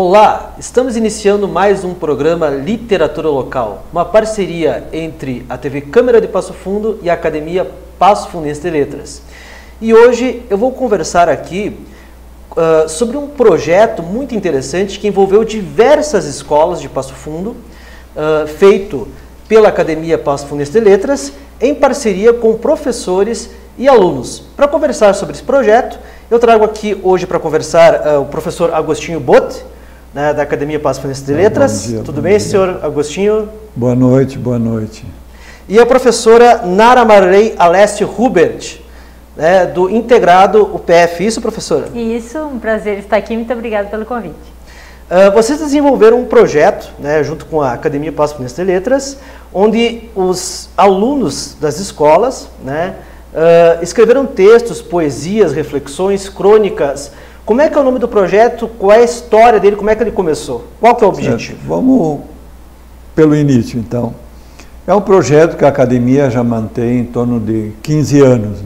Olá, estamos iniciando mais um programa Literatura Local, uma parceria entre a TV Câmara de Passo Fundo e a Academia Passo Fundense de Letras. E hoje eu vou conversar aqui sobre um projeto muito interessante que envolveu diversas escolas de Passo Fundo, feito pela Academia Passo Fundense de Letras, em parceria com professores e alunos. Para conversar sobre esse projeto, eu trago aqui hoje para conversar o professor Agostinho Botti, da Academia Passo Fundense de Letras. Bom dia, Tudo bem, senhor Agostinho? Boa noite, boa noite. E a professora Nara Marley Alessio Hubert, do integrado UPF. Isso, professora? Isso, um prazer estar aqui. Muito obrigada pelo convite. Vocês desenvolveram um projeto, junto com a Academia Passo Fundense de Letras, onde os alunos das escolas escreveram textos, poesias, reflexões, crônicas. Como é que é o nome do projeto? Qual é a história dele? Como é que ele começou? Qual que é o objetivo? Certo. Vamos pelo início, então. É um projeto que a Academia já mantém em torno de 15 anos,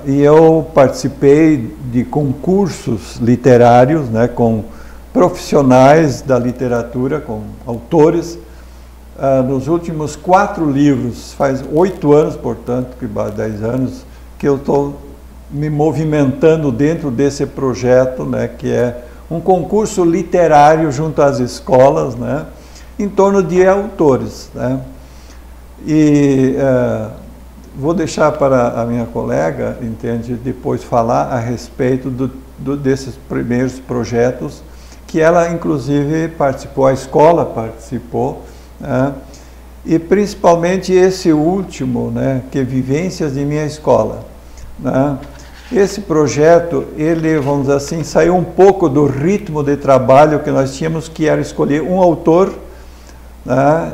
e eu participei de concursos literários, com profissionais da literatura, com autores. Nos últimos 4 livros, faz 8 anos, portanto, que 10 anos, que eu estou me movimentando dentro desse projeto, que é um concurso literário junto às escolas, em torno de autores. E vou deixar para a minha colega, depois falar a respeito desses primeiros projetos, que ela inclusive participou, a escola participou, e principalmente esse último, que é Vivências de Minha Escola. Esse projeto, ele, vamos dizer assim, saiu um pouco do ritmo de trabalho que nós tínhamos, que era escolher um autor,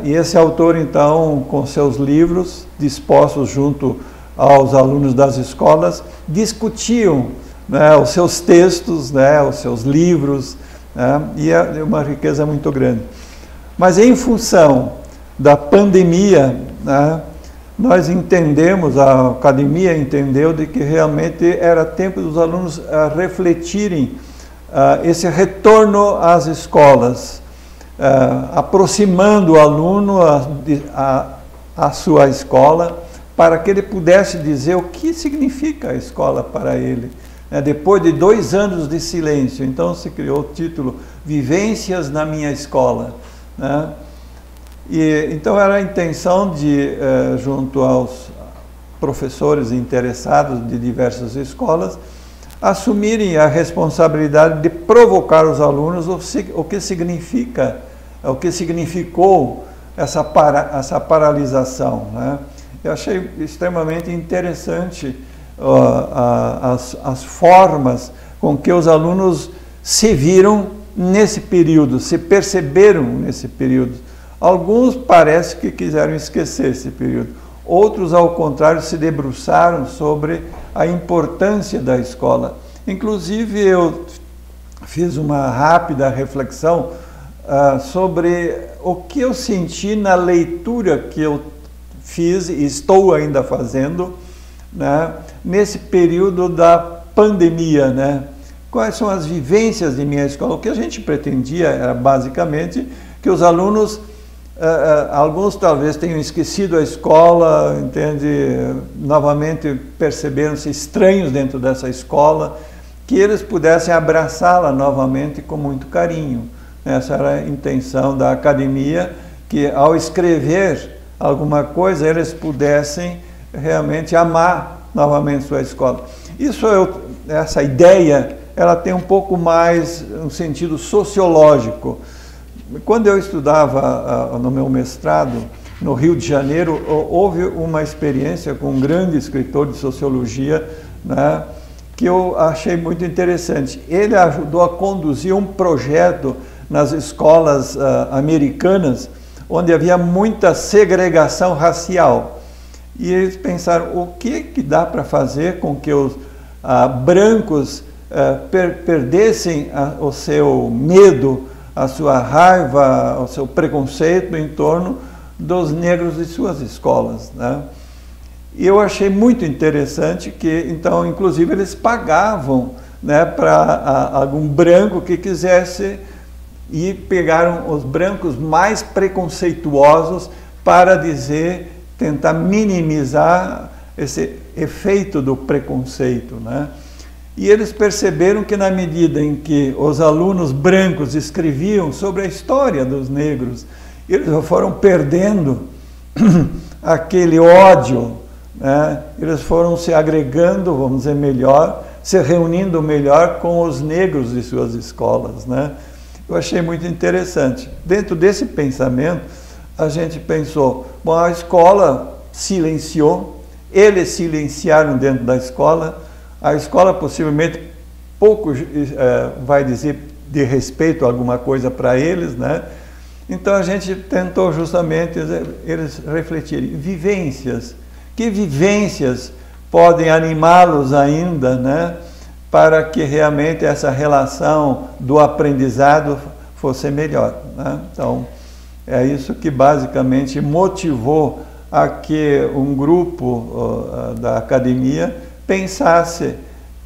e esse autor, então, com seus livros dispostos junto aos alunos das escolas, discutiam os seus textos, os seus livros, e é uma riqueza muito grande. Mas em função da pandemia, nós entendemos, a academia entendeu de que realmente era tempo dos alunos refletirem esse retorno às escolas, aproximando o aluno à sua escola, para que ele pudesse dizer o que significa a escola para ele. Depois de 2 anos de silêncio, então se criou o título Vivências na Minha Escola. E então era a intenção de, junto aos professores interessados de diversas escolas, assumirem a responsabilidade de provocar os alunos o que significou essa paralisação. Eu achei extremamente interessante as formas com que os alunos se viram nesse período, se perceberam nesse período. Alguns parece que quiseram esquecer esse período, outros, ao contrário, se debruçaram sobre a importância da escola. Inclusive, eu fiz uma rápida reflexão sobre o que eu senti na leitura que eu fiz e estou ainda fazendo, nesse período da pandemia. Quais são as vivências de minha escola? O que a gente pretendia era basicamente que os alunos, alguns talvez tenham esquecido a escola, novamente perceberam-se estranhos dentro dessa escola, que eles pudessem abraçá-la novamente com muito carinho. Essa era a intenção da academia, que ao escrever alguma coisa, eles pudessem realmente amar novamente sua escola. Essa ideia, ela tem um pouco mais um sentido sociológico. Quando eu estudava no meu mestrado no Rio de Janeiro, houve uma experiência com um grande escritor de sociologia, que eu achei muito interessante. Ele ajudou a conduzir um projeto nas escolas americanas, onde havia muita segregação racial. E eles pensaram, o que dá para fazer com que os brancos perdessem o seu medo, a sua raiva, o seu preconceito em torno dos negros de suas escolas. E eu achei muito interessante que, então, inclusive, eles pagavam né, para algum branco que quisesse, e pegaram os brancos mais preconceituosos para tentar minimizar esse efeito do preconceito, né? E eles perceberam que na medida em que os alunos brancos escreviam sobre a história dos negros, eles foram perdendo aquele ódio, né? Eles foram se agregando, vamos dizer, melhor, se reunindo melhor com os negros de suas escolas, né? Eu achei muito interessante. Dentro desse pensamento, a gente pensou, bom, a escola silenciou, eles silenciaram dentro da escola, a escola possivelmente pouco vai dizer de respeito a alguma coisa para eles, né? Então a gente tentou justamente eles refletirem, vivências, que vivências podem animá-los ainda, né? Para que realmente essa relação do aprendizado fosse melhor, né? Então, é isso que basicamente motivou a que um grupo da academia pensasse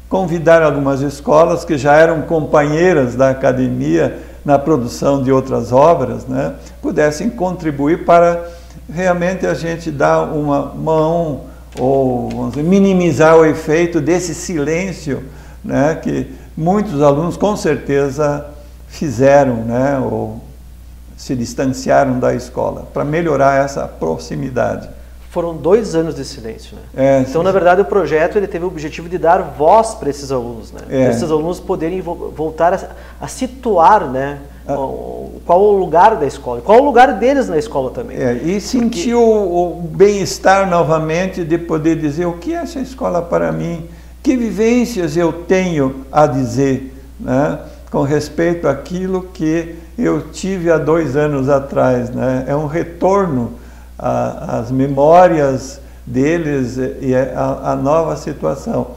convidar algumas escolas que já eram companheiras da academia na produção de outras obras, né? Pudessem contribuir para realmente a gente dar uma mão ou, vamos dizer, minimizar o efeito desse silêncio, né, que muitos alunos com certeza fizeram, né, ou se distanciaram da escola, para melhorar essa proximidade. Foram 2 anos de silêncio, né? Então, na verdade, o projeto ele teve o objetivo de dar voz para esses alunos, né? Para esses alunos poderem voltar a situar, né, qual o lugar da escola, qual o lugar deles na escola também. E sentir o bem-estar novamente de poder dizer o que é essa escola para mim, que vivências eu tenho a dizer, né, com respeito àquilo que eu tive há 2 anos atrás, né? É um retorno às memórias deles e à nova situação.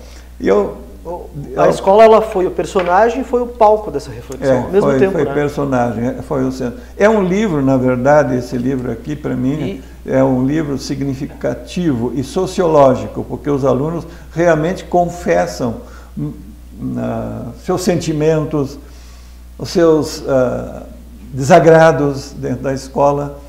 A escola ela foi o personagem e foi o palco dessa reflexão ao mesmo tempo, foi, né? Personagem, foi o centro. É um livro, na verdade, esse livro aqui para mim é um livro significativo e sociológico, porque os alunos realmente confessam seus sentimentos, os seus desagrados dentro da escola,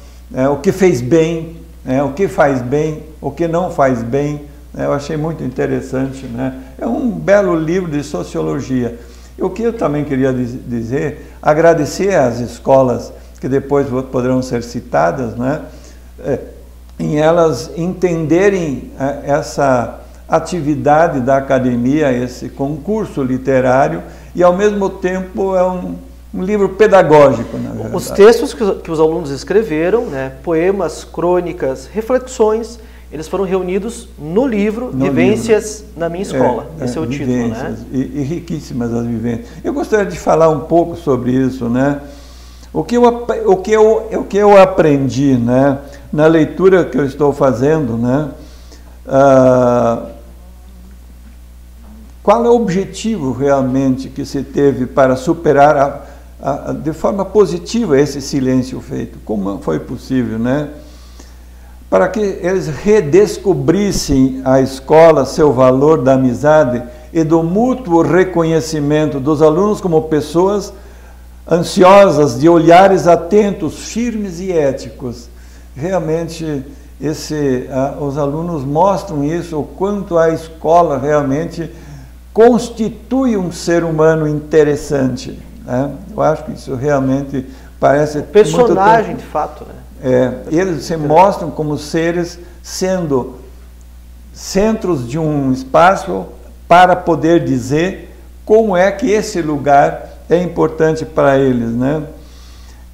o que fez bem, o que faz bem, o que não faz bem. Eu achei muito interessante, né? É um belo livro de sociologia. O que eu também queria dizer, agradecer às escolas que depois poderão ser citadas, né? Em elas entenderem essa atividade da academia, esse concurso literário, e ao mesmo tempo é um livro pedagógico, na verdade. Os textos que os alunos escreveram, né, poemas, crônicas, reflexões, eles foram reunidos no livro Vivências na Minha Escola. Esse é o título, né? E riquíssimas as vivências. Eu gostaria de falar um pouco sobre isso, né? O que eu aprendi, né, na leitura que eu estou fazendo, né? Qual é o objetivo realmente que se teve para superar de forma positiva esse silêncio feito? Como foi possível, né? Para que eles redescobrissem a escola, seu valor da amizade e do mútuo reconhecimento dos alunos como pessoas ansiosas, de olhares atentos, firmes e éticos. Realmente, os alunos mostram isso, o quanto a escola realmente constitui um ser humano interessante, né? Eu acho que isso realmente parece... Personagem, de fato, né? Eles se mostram como seres sendo centros de um espaço para poder dizer como é que esse lugar é importante para eles, né?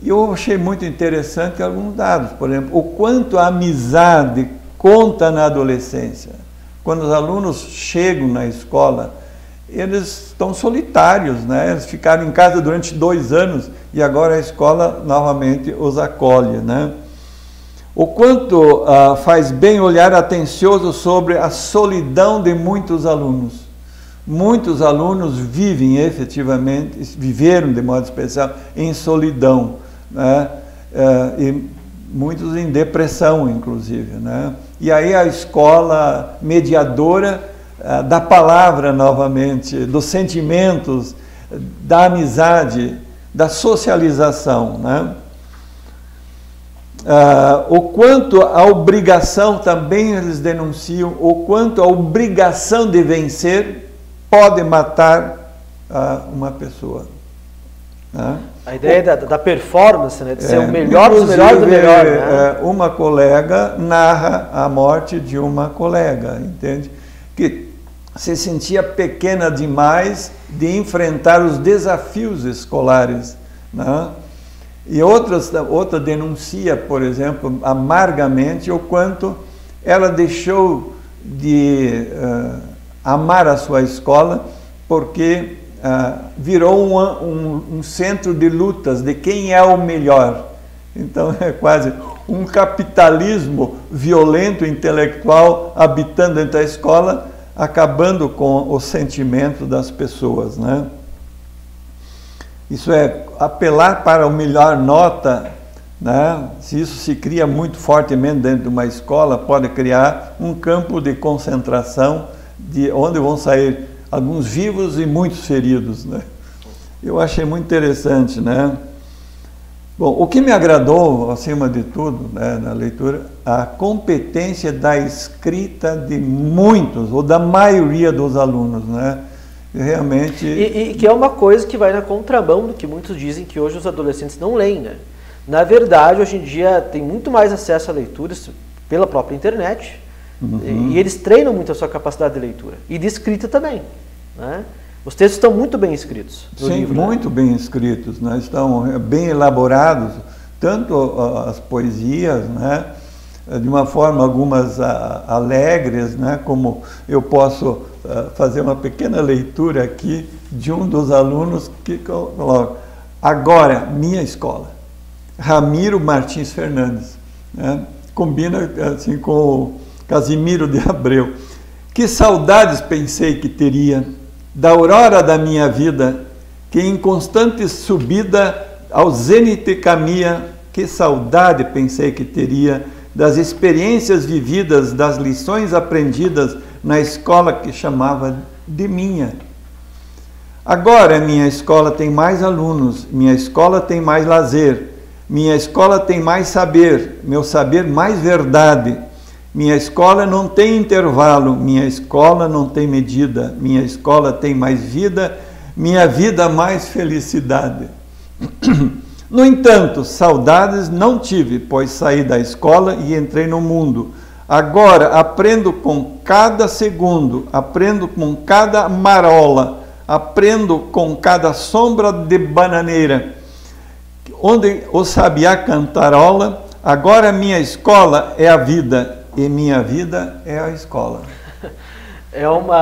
E eu achei muito interessante alguns dados, por exemplo, o quanto a amizade conta na adolescência. Quando os alunos chegam na escola, eles estão solitários, né? Eles ficaram em casa durante 2 anos e agora a escola novamente os acolhe, né? O quanto faz bem olhar atencioso sobre a solidão de muitos alunos. Muitos alunos vivem efetivamente, viveram de modo especial em solidão, né? E muitos em depressão, inclusive, né? E aí a escola mediadora da palavra novamente, dos sentimentos, da amizade, da socialização, né? O quanto a obrigação, também eles denunciam, o quanto a obrigação de vencer pode matar uma pessoa, né? A ideia da performance, né, de ser o melhor dos melhores do melhor. Né? Uma colega narra a morte de uma colega, entende? Que se sentia pequena demais de enfrentar os desafios escolares, né? E outra denuncia, por exemplo, amargamente o quanto ela deixou de amar a sua escola porque virou um centro de lutas de quem é o melhor. Então é quase um capitalismo violento, intelectual, habitando dentro da escola, acabando com o sentimento das pessoas, né? Isso é apelar para a melhor nota, né? Se isso se cria muito fortemente dentro de uma escola, pode criar um campo de concentração de onde vão sair alguns vivos e muitos feridos, né? Eu achei muito interessante, né? Bom, o que me agradou, acima de tudo, né, na leitura, a competência da escrita de muitos, ou da maioria dos alunos, né? Realmente... E que é uma coisa que vai na contramão do que muitos dizem que hoje os adolescentes não leem, né? Na verdade, hoje em dia tem muito mais acesso a leituras pela própria internet, e eles treinam muito a sua capacidade de leitura e de escrita também, né? Os textos estão muito bem escritos no livro, muito, né? Bem escritos, né? Estão bem elaborados, tanto as poesias, né? De uma forma, algumas alegres, né? Como eu posso fazer uma pequena leitura aqui de um dos alunos que coloca: agora, minha escola, Ramiro Martins Fernandes, né? Combina assim com o Casimiro de Abreu. Que saudades pensei que teria da aurora da minha vida, que em constante subida ao zênite caminha. Que saudade pensei que teria das experiências vividas, das lições aprendidas na escola que chamava de minha. Agora minha escola tem mais alunos, minha escola tem mais lazer, minha escola tem mais saber, meu saber mais verdade. Minha escola não tem intervalo, minha escola não tem medida, minha escola tem mais vida, minha vida mais felicidade. No entanto, saudades não tive, pois saí da escola e entrei no mundo. Agora aprendo com cada segundo, aprendo com cada marola, aprendo com cada sombra de bananeira. Onde o sabiá cantarola, agora minha escola é a vida. E minha vida é a escola. Não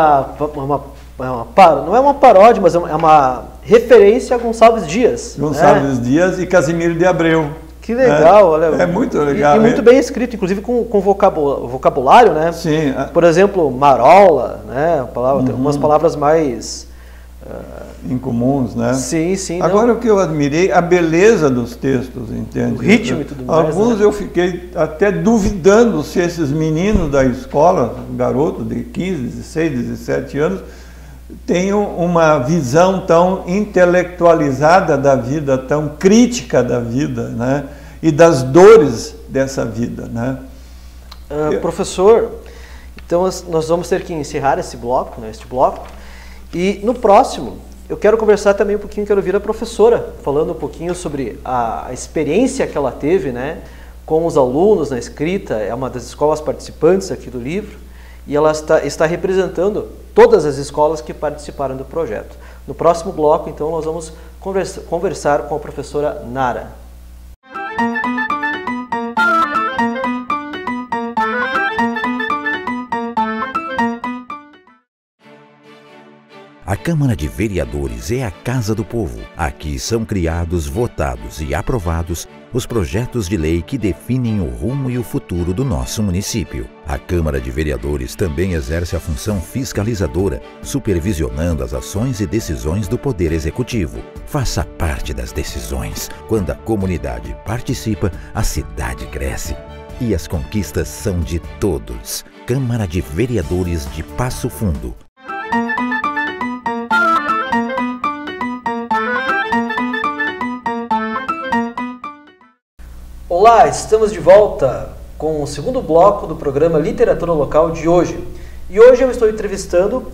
é uma paródia, mas é uma referência a Gonçalves Dias. Gonçalves Dias e Casimiro de Abreu. Que legal, olha. É muito legal. E muito bem escrito, inclusive com vocabulário, né? Sim. Por exemplo, marola, né? Umas palavras mais... incomuns, né? Sim, sim. Agora, o que eu admirei, a beleza dos textos, entende? O ritmo e tudo mais. Alguns, né? Eu fiquei até duvidando se esses meninos da escola, garoto de 15, 16, 17 anos, tenham uma visão tão intelectualizada da vida, tão crítica da vida, né? E das dores dessa vida, né? Professor, então nós vamos ter que encerrar esse bloco, né? Este bloco. E no próximo, eu quero conversar também um pouquinho, quero ouvir a professora falando um pouquinho sobre a experiência que ela teve, né, com os alunos na escrita. É uma das escolas participantes aqui do livro e ela está representando todas as escolas que participaram do projeto. No próximo bloco, então, nós vamos conversar com a professora Nara. A Câmara de Vereadores é a Casa do Povo. Aqui são criados, votados e aprovados os projetos de lei que definem o rumo e o futuro do nosso município. A Câmara de Vereadores também exerce a função fiscalizadora, supervisionando as ações e decisões do Poder Executivo. Faça parte das decisões. Quando a comunidade participa, a cidade cresce. E as conquistas são de todos. Câmara de Vereadores de Passo Fundo. Olá, estamos de volta com o segundo bloco do programa Literatura Local de hoje. E hoje eu estou entrevistando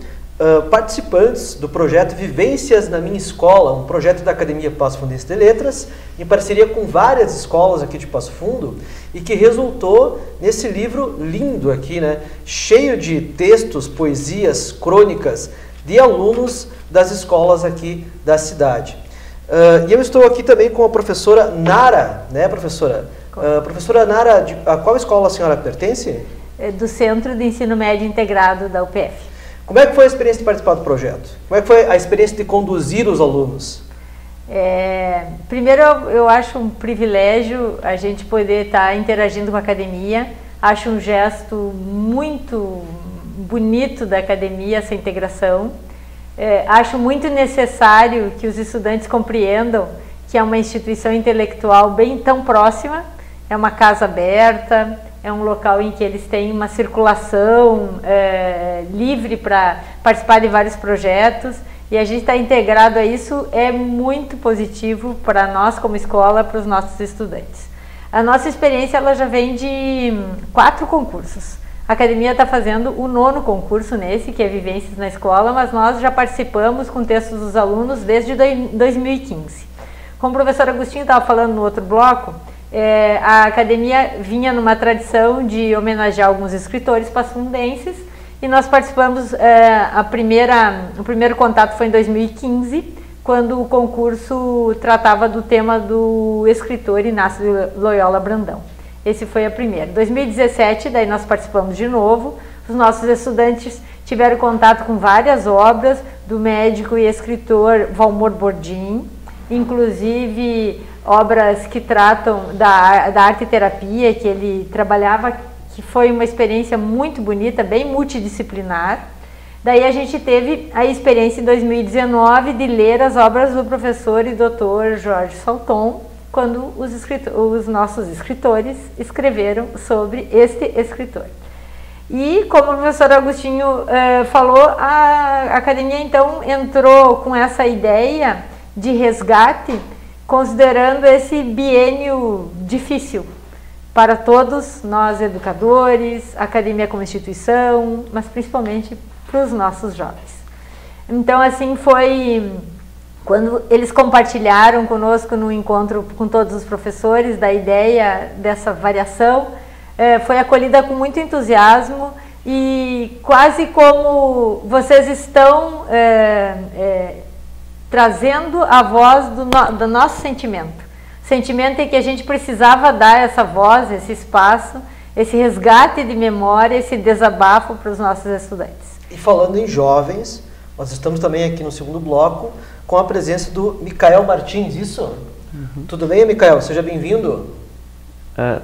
participantes do projeto Vivências na Minha Escola, um projeto da Academia Passo Fundense de Letras, em parceria com várias escolas aqui de Passo Fundo, e que resultou nesse livro lindo aqui, né? Cheio de textos, poesias, crônicas de alunos das escolas aqui da cidade. E eu estou aqui também com a professora Nara, né, professora? Professora Nara, a qual escola a senhora pertence? Do Centro de Ensino Médio Integrado da UPF. Como é que foi a experiência de participar do projeto? Como é que foi a experiência de conduzir os alunos? Primeiro, eu acho um privilégio a gente poder estar interagindo com a academia. Acho um gesto muito bonito da academia, essa integração. Acho muito necessário que os estudantes compreendam que é uma instituição intelectual bem tão próxima, é uma casa aberta, é um local em que eles têm uma circulação livre para participar de vários projetos, e a gente está integrado a isso, é muito positivo para nós como escola, para os nossos estudantes. A nossa experiência ela já vem de 4 concursos. A academia está fazendo o 9º concurso nesse, que é Vivências na Escola, mas nós já participamos com textos dos alunos desde 2015. Como o professor Agostinho estava falando no outro bloco, a academia vinha numa tradição de homenagear alguns escritores passundenses, e nós participamos, o primeiro contato foi em 2015, quando o concurso tratava do tema do escritor Inácio de Loyola Brandão. Esse foi a primeira. Em 2017, daí nós participamos de novo, os nossos estudantes tiveram contato com várias obras do médico e escritor Valmor Bordim, inclusive obras que tratam da arte-terapia, que ele trabalhava, que foi uma experiência muito bonita, bem multidisciplinar. Daí a gente teve a experiência em 2019 de ler as obras do professor e doutor Jorge Salton, quando os nossos escritores escreveram sobre este escritor. E como o professor Agostinho falou, a academia então entrou com essa ideia de resgate, considerando esse biênio difícil para todos nós educadores, a academia como instituição, mas principalmente para os nossos jovens. Então assim foi quando eles compartilharam conosco no encontro com todos os professores da ideia dessa variação, foi acolhida com muito entusiasmo, e quase como vocês estão trazendo a voz do nosso sentimento. Sentimento em que a gente precisava dar essa voz, esse espaço, esse resgate de memória, esse desabafo para os nossos estudantes. E falando em jovens, nós estamos também aqui no segundo bloco com a presença do Micael Martins, isso? Uhum. Tudo bem, Micael? Seja bem-vindo.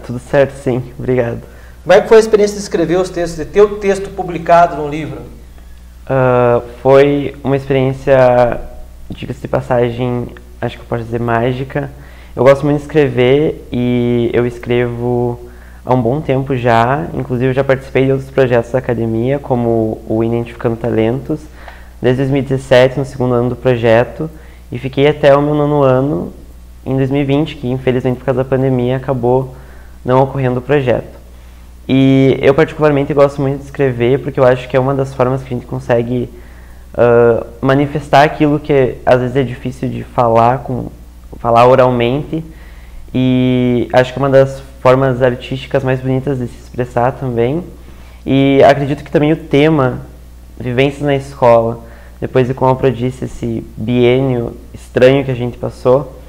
Tudo certo, sim. Obrigado. Como é que foi a experiência de escrever os textos, de ter o texto publicado no livro? Foi uma experiência, diga-se de passagem, acho que eu posso dizer mágica. Eu gosto muito de escrever e eu escrevo há um bom tempo já. Inclusive eu já participei de outros projetos da academia, como o Identificando Talentos, desde 2017, no segundo ano do projeto, e fiquei até o meu 9º ano, em 2020, que infelizmente por causa da pandemia acabou não ocorrendo o projeto. E eu particularmente gosto muito de escrever, porque eu acho que é uma das formas que a gente consegue manifestar aquilo que às vezes é difícil de falar oralmente, e acho que é uma das formas artísticas mais bonitas de se expressar também. E acredito que também o tema Vivências na Escola, depois de, como a Pro disse, esse biênio estranho que a gente passou,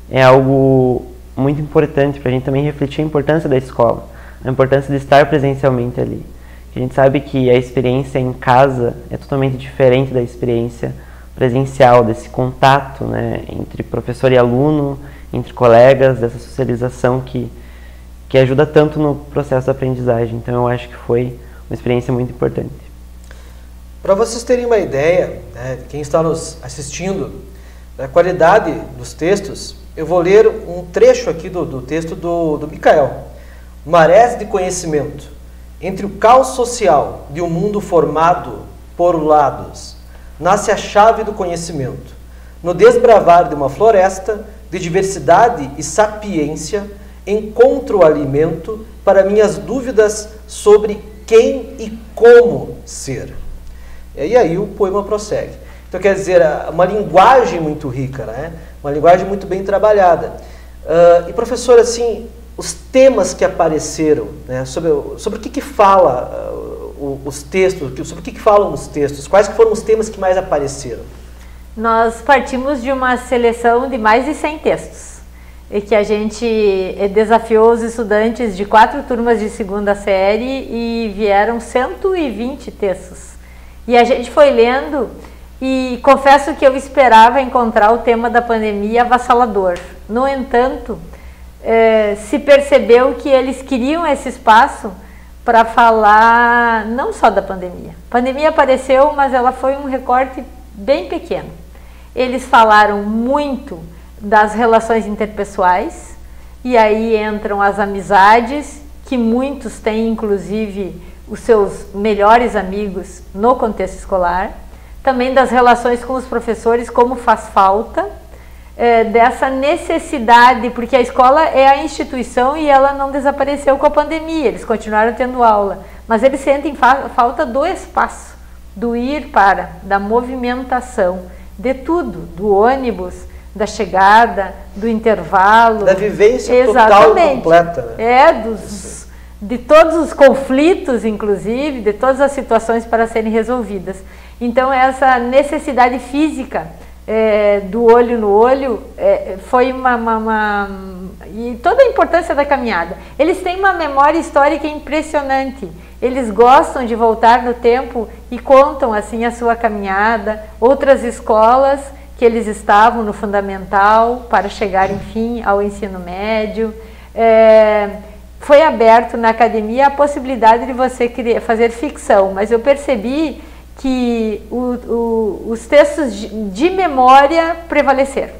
é algo muito importante para a gente também refletir a importância da escola, a importância de estar presencialmente ali. A gente sabe que a experiência em casa é totalmente diferente da experiência presencial, desse contato, né, entre professor e aluno, entre colegas, dessa socialização que ajuda tanto no processo da aprendizagem. Então eu acho que foi uma experiência muito importante. Para vocês terem uma ideia, né, quem está nos assistindo, da qualidade dos textos, eu vou ler um trecho aqui do texto do Micael. marés de conhecimento, entre o caos social de um mundo formado por lados, nasce a chave do conhecimento. No desbravar de uma floresta de diversidade e sapiência, encontro o alimento para minhas dúvidas sobre quem e como ser. E aí o poema prossegue. Então, quer dizer, uma linguagem muito rica, né? Uma linguagem muito bem trabalhada. E, professor, assim, os temas que apareceram, né? sobre o que fala os textos, sobre o que falam os textos, quais que foram os temas que mais apareceram? Nós partimos de uma seleção de mais de 100 textos, e que a gente desafiou os estudantes de 4 turmas de segunda série e vieram 120 textos. E a gente foi lendo e confesso que eu esperava encontrar o tema da pandemia avassalador. No entanto, se percebeu que eles queriam esse espaço para falar não só da pandemia. A pandemia apareceu, mas ela foi um recorte bem pequeno. Eles falaram muito das relações interpessoais, e aí entram as amizades, que muitos têm inclusive os seus melhores amigos no contexto escolar, também das relações com os professores, como faz falta, dessa necessidade, porque a escola é a instituição e ela não desapareceu com a pandemia, eles continuaram tendo aula, mas eles sentem falta do espaço, do ir para, da movimentação, de tudo, do ônibus, da chegada, do intervalo. Da vivência exatamente, total, completa. Né? De todos os conflitos, inclusive, de todas as situações para serem resolvidas. Então, essa necessidade física do olho no olho foi e toda a importância da caminhada. Eles têm uma memória histórica impressionante. Eles gostam de voltar no tempo e contam assim a sua caminhada, outras escolas que eles estavam no fundamental para chegar, enfim, ao ensino médio. Foi aberto na academia a possibilidade de você fazer ficção, mas eu percebi que os textos de memória prevaleceram,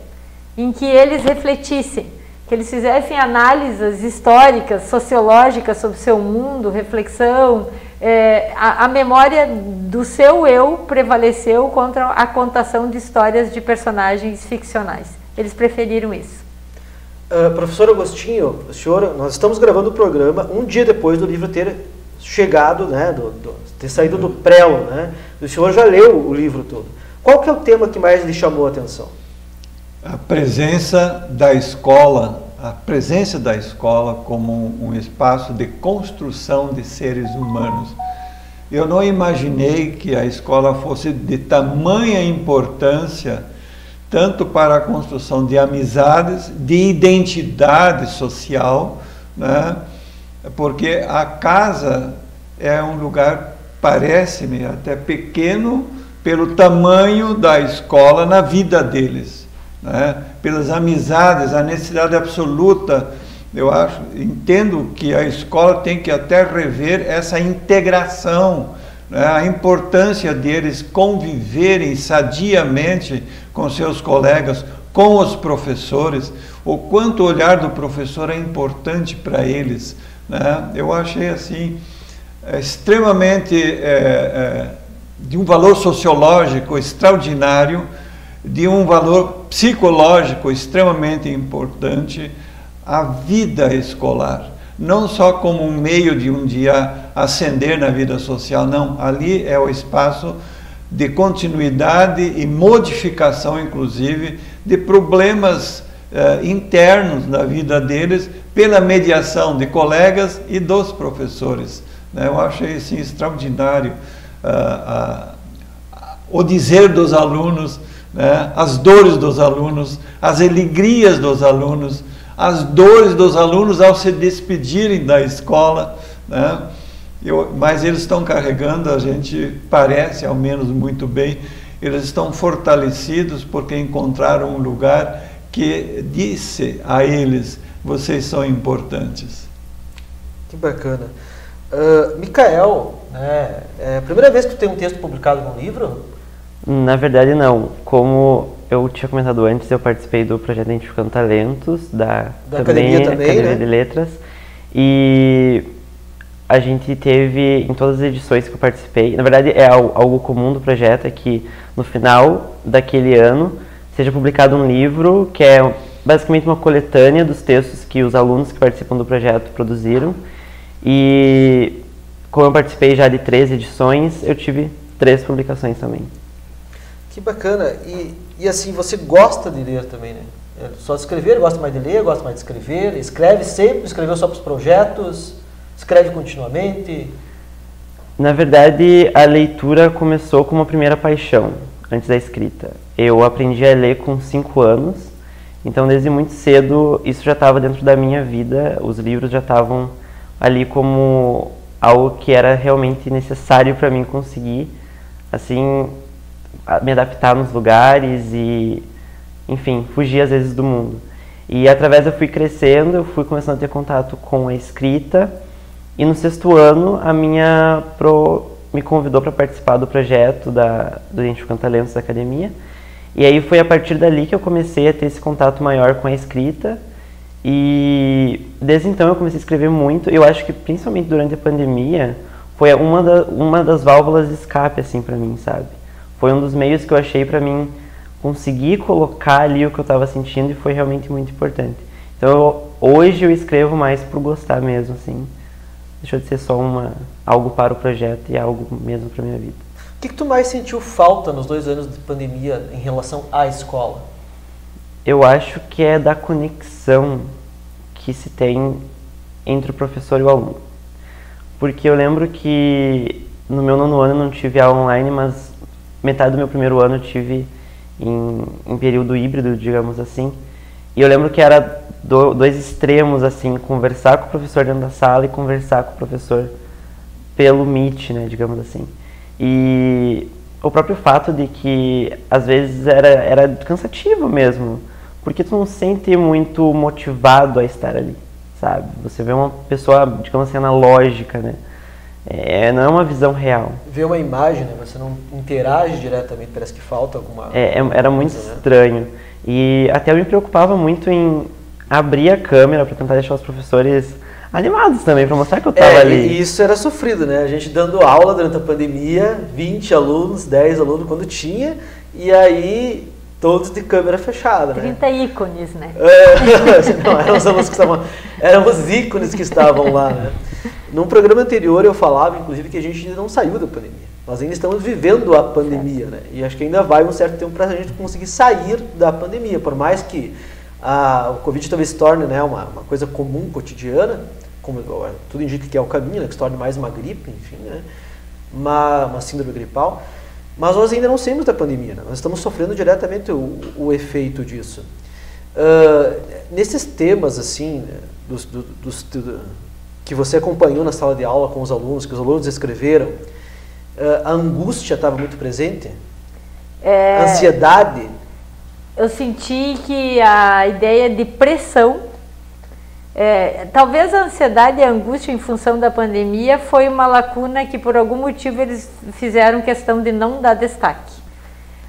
em que eles refletissem, que eles fizessem análises históricas, sociológicas sobre o seu mundo, reflexão. A memória do seu eu prevaleceu contra a contação de histórias de personagens ficcionais. Eles preferiram isso. Professor Agostinho, nós estamos gravando o programa um dia depois do livro ter chegado, né, ter saído do prelo, né? O senhor já leu o livro todo. Qual que é o tema que mais lhe chamou a atenção? A presença da escola como um espaço de construção de seres humanos. Eu não imaginei que a escola fosse de tamanha importância, tanto para a construção de amizades, de identidade social, né? Porque a casa é um lugar, parece-me, até pequeno, pelo tamanho da escola na vida deles, né? Pelas amizades, a necessidade absoluta. Eu entendo que a escola tem que até rever essa integração, né? A importância deles conviverem sadiamente com seus colegas, com os professores, o quanto o olhar do professor é importante para eles, né? Eu achei assim extremamente de um valor sociológico extraordinário, de um valor psicológico extremamente importante, a vida escolar, não só como um meio de um dia ascender na vida social, não, ali é o espaço de continuidade e modificação, inclusive, de problemas internos da vida deles, pela mediação de colegas e dos professores, né? Eu achei assim extraordinário o dizer dos alunos, né? As dores dos alunos, as alegrias dos alunos, as dores dos alunos ao se despedirem da escola, né? Mas eles estão carregando, a gente parece, ao menos muito bem, eles estão fortalecidos porque encontraram um lugar que disse a eles: vocês são importantes. Que bacana. Micael, é a primeira vez que tu tem um texto publicado num livro? Na verdade não. Como eu tinha comentado antes, eu participei do projeto Identificando Talentos, da Academia também, Academia né? de Letras, E a gente teve, em todas as edições que eu participei, na verdade é algo comum do projeto, é que no final daquele ano seja publicado um livro que é basicamente uma coletânea dos textos que os alunos que participam do projeto produziram. E como eu participei já de 3 edições, eu tive 3 publicações também. Que bacana. E assim, você gosta de ler também, né? Só de escrever, gosta mais de ler, gosta mais de escrever? Escreve sempre? Escreveu só para os projetos? Escreve continuamente? Na verdade, a leitura começou como a primeira paixão, antes da escrita. Eu aprendi a ler com 5 anos, então desde muito cedo isso já estava dentro da minha vida, os livros já estavam ali como algo que era realmente necessário para mim conseguir, assim, me adaptar nos lugares e, enfim, fugir às vezes do mundo. E através eu fui crescendo, eu fui começando a ter contato com a escrita, e no 6º ano a minha pro me convidou para participar do projeto do Identificando Talentos da academia, e aí foi a partir dali que eu comecei a ter esse contato maior com a escrita, e desde então eu comecei a escrever muito. Eu acho que principalmente durante a pandemia foi uma das válvulas de escape assim para mim, sabe? Foi um dos meios que eu achei para mim conseguir colocar ali o que eu estava sentindo, e foi realmente muito importante. Então hoje eu escrevo mais por gostar mesmo, assim. Deixou de ser só algo para o projeto e algo mesmo para minha vida. O que tu mais sentiu falta nos 2 anos de pandemia em relação à escola? Eu acho que é da conexão que se tem entre o professor e o aluno. Porque eu lembro que no meu 9º ano eu não tive aula online, mas metade do meu 1º ano eu tive em período híbrido, digamos assim. E eu lembro que era 2 extremos, assim, conversar com o professor dentro da sala e conversar com o professor pelo Meet, né, digamos assim. E o próprio fato de que às vezes era cansativo mesmo, porque tu não se sente muito motivado a estar ali, sabe? Você vê uma pessoa, digamos assim, analógica, né? Não é uma visão real. Ver uma imagem, né? Você não interage diretamente, parece que falta alguma era muito coisa, né? estranho. E até eu me preocupava muito em abrir a câmera para tentar deixar os professores animados também, para mostrar que eu estava ali. E isso era sofrido, né? A gente dando aula durante a pandemia, 20 alunos, 10 alunos quando tinha, e aí todos de câmera fechada, 30 ícones, né? Não, eram os alunos que estavam, eram os ícones que estavam lá, né? Num programa anterior eu falava, inclusive, que a gente ainda não saiu da pandemia. Nós ainda estamos vivendo a pandemia, né? E acho que ainda vai um certo tempo para a gente conseguir sair da pandemia, por mais que o Covid talvez se torne, né, uma coisa comum, cotidiana, como tudo indica que é o caminho, né, que se torne mais uma gripe, enfim, né, uma síndrome gripal, mas nós ainda não saímos da pandemia, né, nós estamos sofrendo diretamente o efeito disso. Nesses temas, assim, que você acompanhou na sala de aula com os alunos, que os alunos escreveram, a angústia estava muito presente? A ansiedade? Eu senti que a ideia de pressão, talvez a ansiedade e a angústia em função da pandemia foi uma lacuna que por algum motivo eles fizeram questão de não dar destaque.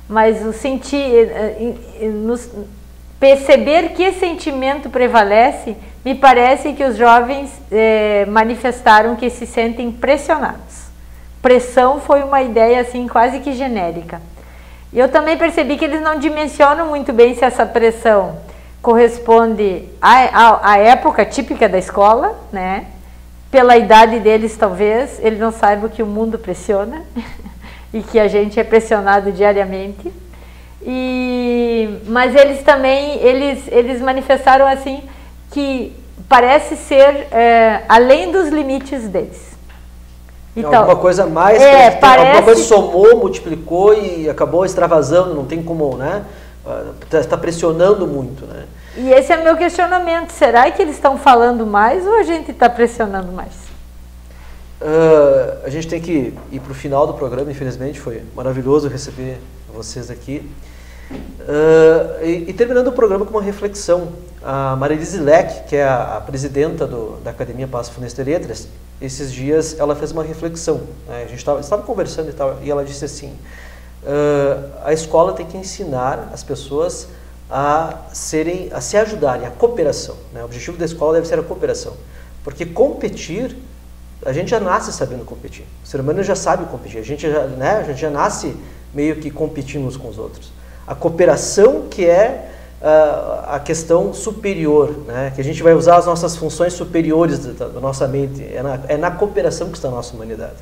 Mas eu senti, perceber que esse sentimento prevalece, me parece que os jovens manifestaram que se sentem pressionados. Pressão foi uma ideia assim quase que genérica. E eu também percebi que eles não dimensionam muito bem se essa pressão corresponde à época típica da escola, né? Pela idade deles, talvez, eles não saibam que o mundo pressiona e que a gente é pressionado diariamente. Mas eles também, eles manifestaram assim que parece ser além dos limites deles. Então, alguma coisa mais, alguma coisa somou, multiplicou e acabou extravasando, não tem como, né? Está pressionando muito, né? E esse é o meu questionamento, será que eles estão falando mais ou a gente está pressionando mais? A gente tem que ir para o final do programa, infelizmente, foi maravilhoso receber vocês aqui. E terminando o programa com uma reflexão, a Marilise Leck, que é a presidenta da Academia Passo Funense de Letras, esses dias ela fez uma reflexão, né? A gente estava conversando e ela disse assim, a escola tem que ensinar as pessoas a se ajudarem, a cooperação, né? O objetivo da escola deve ser a cooperação. Porque competir, a gente já nasce sabendo competir. O ser humano já sabe competir. A gente já nasce meio que competindo uns com os outros. A cooperação que é a questão superior, né? Que a gente vai usar as nossas funções superiores da nossa mente. É na cooperação que está a nossa humanidade.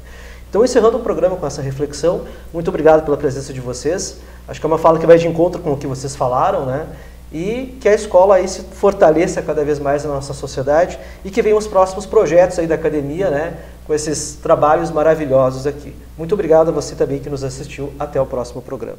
Então, encerrando o programa com essa reflexão, muito obrigado pela presença de vocês. Acho que é uma fala que vai de encontro com o que vocês falaram, né? E que a escola aí se fortaleça cada vez mais na nossa sociedade e que venham os próximos projetos aí da academia, né? Com esses trabalhos maravilhosos aqui. Muito obrigado a você também que nos assistiu. Até o próximo programa.